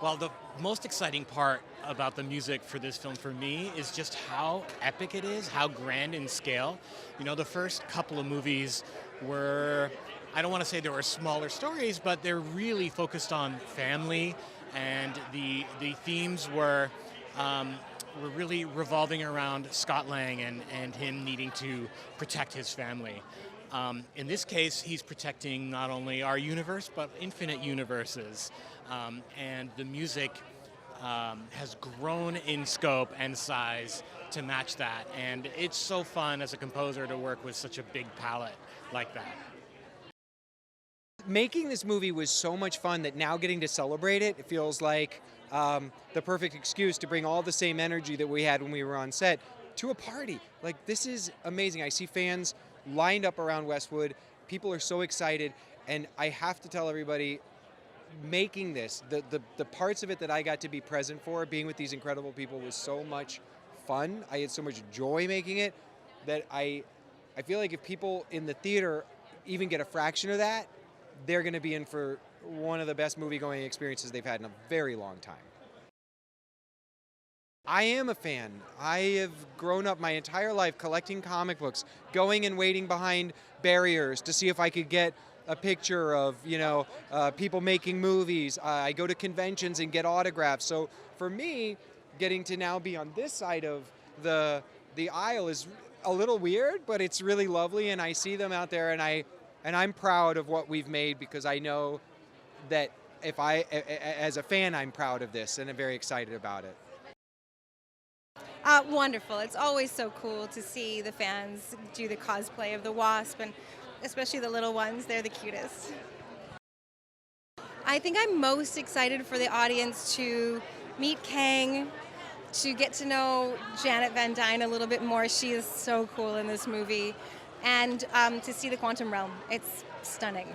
Well, the most exciting part about the music for this film for me is just how epic it is, how grand in scale. You know, the first couple of movies were, I don't want to say they were smaller stories, but they're really focused on family, and the themes were really revolving around Scott Lang and him needing to protect his family. In this case, he's protecting not only our universe, but infinite universes. And the music has grown in scope and size to match that. And it's so fun as a composer to work with such a big palette like that. Making this movie was so much fun that now getting to celebrate it, it feels like the perfect excuse to bring all the same energy that we had when we were on set to a party. Like, this is amazing. I see fans lined up around Westwood. People are so excited, and I have to tell everybody, making this, the parts of it that I got to be present for, being with these incredible people, was so much fun. I had so much joy making it that I feel like if people in the theater even get a fraction of that, they're going to be in for one of the best movie-going experiences they've had in a very long time. I am a fan. I have grown up my entire life collecting comic books, going and waiting behind barriers to see if I could get a picture of, people making movies. I go to conventions and get autographs. So for me, getting to now be on this side of the aisle is a little weird, but it's really lovely, and I see them out there, and I'm proud of what we've made, because I know that as a fan, I'm proud of this, and I'm very excited about it. Wonderful. It's always so cool to see the fans do the cosplay of the Wasp, and especially the little ones. They're the cutest. I think I'm most excited for the audience to meet Kang, to get to know Janet Van Dyne a little bit more. She is so cool in this movie. And to see the quantum realm. It's stunning.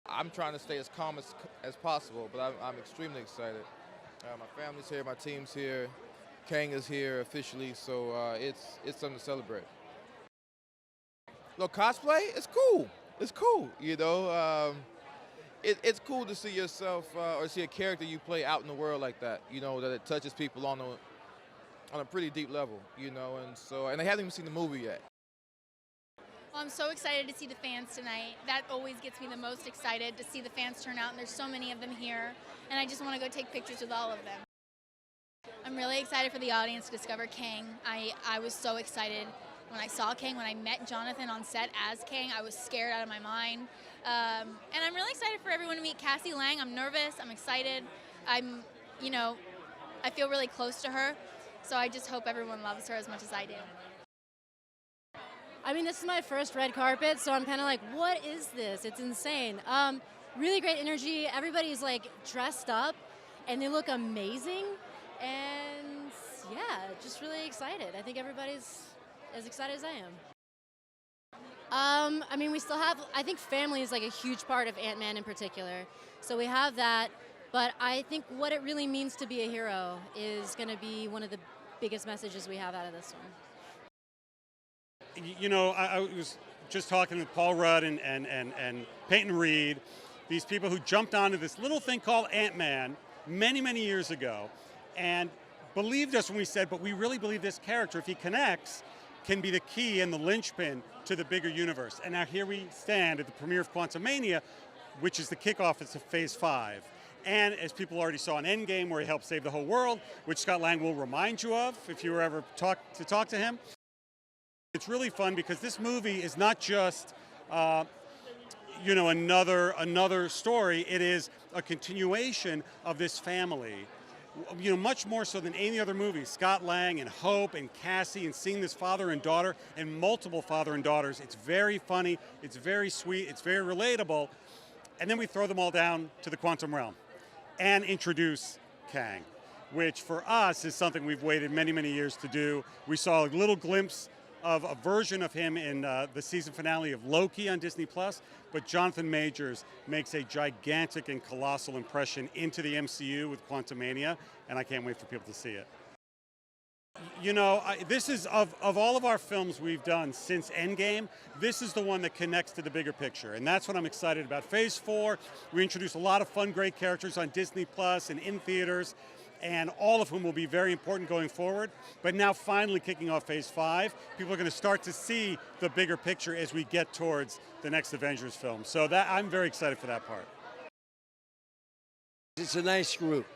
I'm trying to stay as calm as possible, but I'm extremely excited. My family's here, my team's here, Kang is here officially, so it's something to celebrate. Look, cosplay, it's cool. It's cool, It's cool to see yourself or see a character you play out in the world like that, that it touches people on a pretty deep level, and they haven't even seen the movie yet. Well, I'm so excited to see the fans tonight. That always gets me the most excited, to see the fans turn out, and there's so many of them here, and I just want to go take pictures with all of them. I'm really excited for the audience to discover Kang. I was so excited when I saw Kang, when I met Jonathan on set as Kang. I was scared out of my mind. And I'm really excited for everyone to meet Cassie Lang. I'm nervous, I'm excited. I feel really close to her, so I just hope everyone loves her as much as I do. I mean, this is my first red carpet, so I'm kind of like, what is this? It's insane. Really great energy. Everybody's like dressed up, and they look amazing. And yeah, just really excited. I think everybody's as excited as I am. I mean, we still have, I think family is like a huge part of Ant-Man in particular. So we have that, but I think what it really means to be a hero is going to be one of the biggest messages we have out of this one. I was just talking with Paul Rudd and Peyton Reed, these people who jumped onto this little thing called Ant-Man many, many years ago, and believed us when we said, but we really believe this character, if he connects, can be the key and the linchpin to the bigger universe. And now here we stand at the premiere of Quantumania, which is the kickoff of Phase 5. And as people already saw in Endgame, where he helped save the whole world, which Scott Lang will remind you of if you were ever talk to him. It's really fun because this movie is not just, another story. It is a continuation of this family. Much more so than any other movie. Scott Lang and Hope and Cassie, and seeing this father and daughter and multiple father and daughters. It's very funny. It's very sweet. It's very relatable. And then we throw them all down to the quantum realm and introduce Kang, which for us is something we've waited many, many years to do. We saw a little glimpse of a version of him in the season finale of Loki on Disney+, but Jonathan Majors makes a gigantic and colossal impression into the MCU with Quantumania, and I can't wait for people to see it. You know, this is, of all of our films we've done since Endgame, this is the one that connects to the bigger picture. And that's what I'm excited about. Phase 4, we introduced a lot of fun, great characters on Disney Plus and in theaters, and all of whom will be very important going forward. But now finally kicking off Phase 5, people are going to start to see the bigger picture as we get towards the next Avengers film. So that I'm very excited for that part. It's a nice group.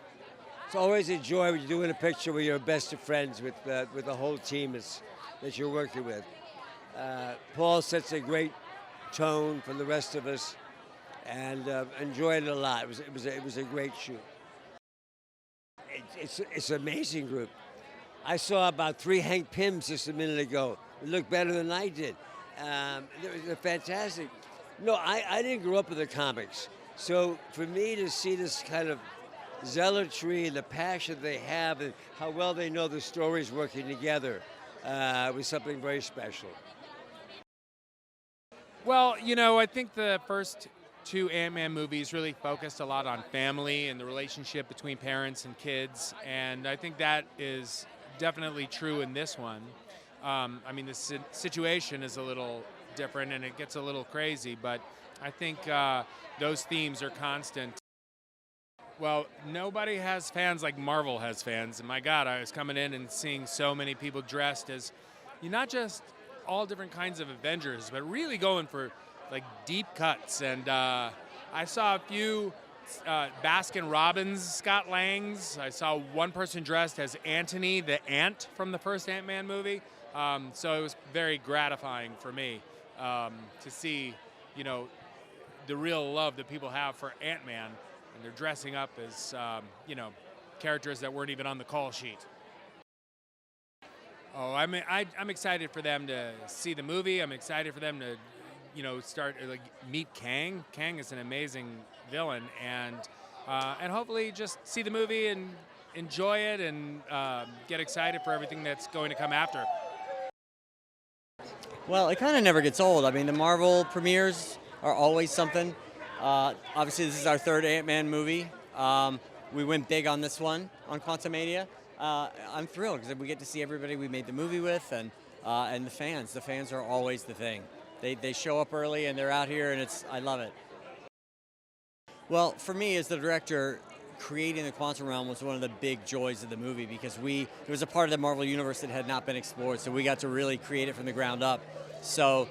It's always a joy when you're doing a picture where you're best of friends with the whole team that you're working with. Paul sets a great tone for the rest of us, and enjoyed it a lot. It was a great shoot. It's an amazing group. I saw about 3 Hank Pyms just a minute ago. They looked better than I did. They're fantastic. No, I didn't grow up with the comics, so for me to see this kind of zealotry and the passion they have and how well they know the stories working together was something very special. Well, you know, I think the first 2 Ant-Man movies really focused a lot on family and the relationship between parents and kids, and I think that is definitely true in this one. I mean, the situation is a little different and it gets a little crazy, but I think those themes are constant. Well, nobody has fans like Marvel has fans, and my God, I was coming in and seeing so many people dressed as not just all different kinds of Avengers, but really going for like deep cuts. And I saw a few Baskin Robbins Scott Langs. I saw one person dressed as Anthony the Ant from the first Ant-Man movie. So it was very gratifying for me to see, the real love that people have for Ant-Man, and they're dressing up as, characters that weren't even on the call sheet. Oh, I'm excited for them to see the movie. I'm excited for them to, meet Kang. Kang is an amazing villain, and hopefully just see the movie and enjoy it and get excited for everything that's going to come after. Well, it kind of never gets old. I mean, the Marvel premieres are always something. Obviously, this is our 3rd Ant-Man movie. We went big on this one, on Quantumania. I'm thrilled because we get to see everybody we made the movie with, and the fans. The fans are always the thing. They show up early and they're out here, and I love it. Well, for me as the director, creating the Quantum Realm was one of the big joys of the movie because it was a part of the Marvel Universe that had not been explored, so we got to really create it from the ground up. So,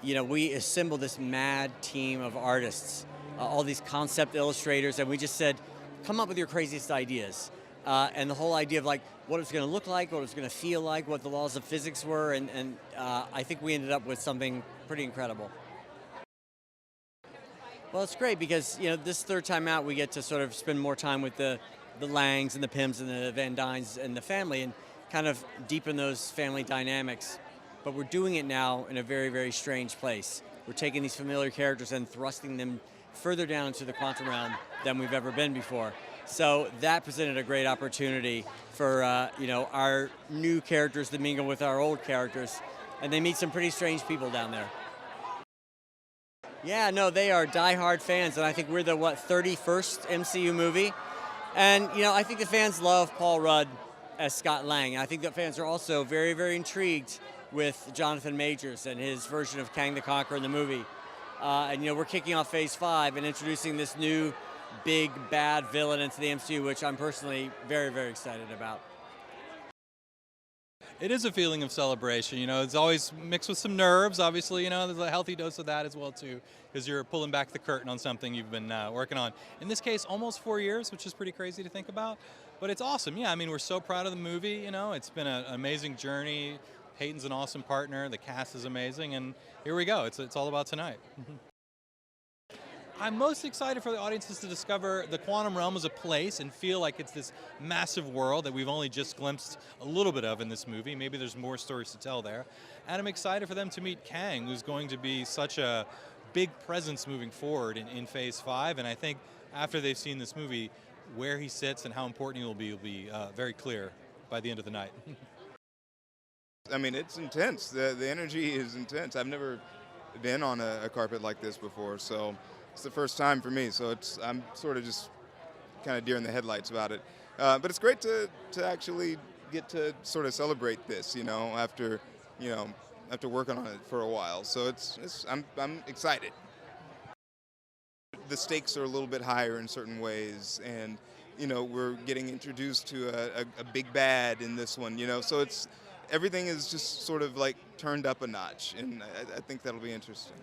we assembled this mad team of artists, all these concept illustrators, and we just said, come up with your craziest ideas. And the whole idea of what it's going to look like, what it's going to feel like, what the laws of physics were, and I think we ended up with something pretty incredible. Well, it's great because this 3rd time out we get to sort of spend more time with the Langs and the Pyms and the Van Dynes and the family and kind of deepen those family dynamics. But we're doing it now in a very, very strange place. We're taking these familiar characters and thrusting them further down into the quantum realm than we've ever been before. So that presented a great opportunity for our new characters to mingle with our old characters, and they meet some pretty strange people down there. Yeah, no, they are diehard fans, and I think we're the 31st MCU movie, and I think the fans love Paul Rudd as Scott Lang. I think the fans are also very, very intrigued with Jonathan Majors and his version of Kang the Conqueror in the movie. And we're kicking off Phase 5 and introducing this new big bad villain into the MCU, which I'm personally very, very excited about. It is a feeling of celebration, it's always mixed with some nerves, obviously, there's a healthy dose of that as well too, because you're pulling back the curtain on something you've been working on. In this case, almost 4 years, which is pretty crazy to think about, but it's awesome. Yeah, I mean, we're so proud of the movie, it's been an amazing journey. Peyton's an awesome partner, the cast is amazing, and here we go, it's all about tonight. I'm most excited for the audiences to discover the quantum realm as a place and feel like it's this massive world that we've only just glimpsed a little bit of in this movie. Maybe there's more stories to tell there. And I'm excited for them to meet Kang, who's going to be such a big presence moving forward in Phase 5. And I think after they've seen this movie, where he sits and how important he will be very clear by the end of the night. I mean, it's intense. The energy is intense. I've never been on a carpet like this before, so it's the first time for me, so I'm sort of just kind of deer in the headlights about it. But it's great to actually get to sort of celebrate this, after working on it for a while. So I'm excited. The stakes are a little bit higher in certain ways, and we're getting introduced to a big bad in this one. So everything is just sort of like turned up a notch, and I think that'll be interesting.